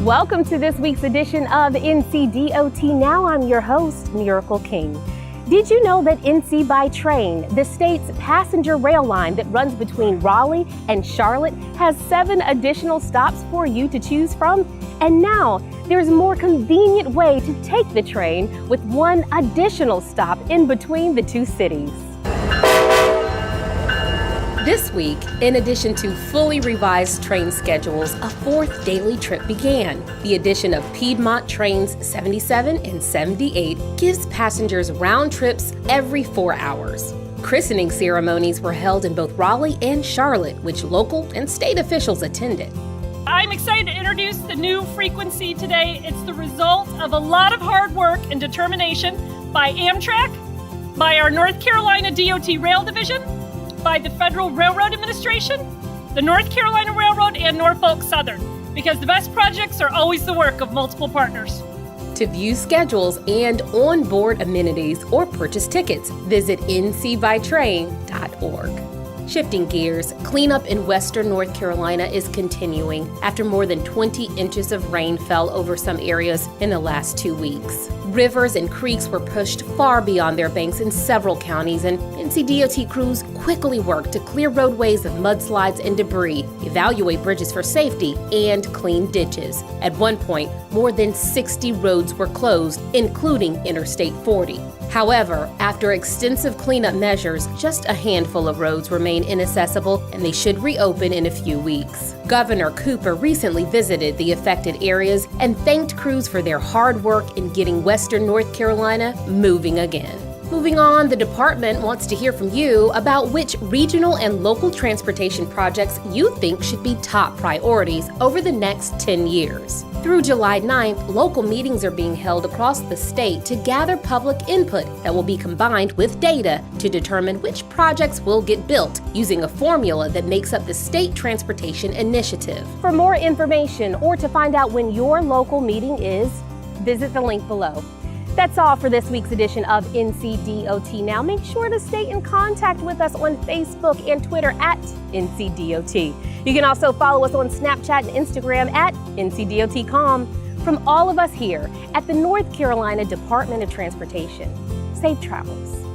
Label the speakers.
Speaker 1: Welcome to this week's edition of NCDOT Now. I'm your host, Miracle King. Did you know that NC by Train, the state's passenger rail line that runs between Raleigh and Charlotte, has 7 additional stops for you to choose from? And now there's a more convenient way to take the train with 1 additional stop in between the 2 cities. This week, in addition to fully revised train schedules, a 4th daily trip began. The addition of Piedmont trains 77 and 78 gives passengers round trips every 4 hours. Christening ceremonies were held in both Raleigh and Charlotte, which local and state officials attended.
Speaker 2: I'm excited to introduce the new frequency today. It's the result of a lot of hard work and determination by Amtrak, by our North Carolina DOT Rail Division, by the Federal Railroad Administration, the North Carolina Railroad, and Norfolk Southern, because the best projects are always the work of multiple partners.
Speaker 1: To view schedules and onboard amenities or purchase tickets, visit ncbytrain.org. Shifting gears, cleanup in western North Carolina is continuing after more than 20 inches of rain fell over some areas in the last 2 weeks. Rivers and creeks were pushed far beyond their banks in several counties, and NCDOT crews quickly worked to clear roadways of mudslides and debris, evaluate bridges for safety, and clean ditches. At one point, more than 60 roads were closed, including Interstate 40. However, after extensive cleanup measures, just a handful of roads remain inaccessible, and they should reopen in a few weeks. Governor Cooper recently visited the affected areas and thanked crews for their hard work in getting western North Carolina moving again. Moving on, the department wants to hear from you about which regional and local transportation projects you think should be top priorities over the next 10 years. Through July 9th, local meetings are being held across the state to gather public input that will be combined with data to determine which projects will get built using a formula that makes up the State Transportation Initiative. For more information or to find out when your local meeting is, visit the link below. That's all for this week's edition of NCDOT Now. Make sure to stay in contact with us on Facebook and Twitter at NCDOT. You can also follow us on Snapchat and Instagram at NCDOT.com. From all of us here at the North Carolina Department of Transportation, safe travels.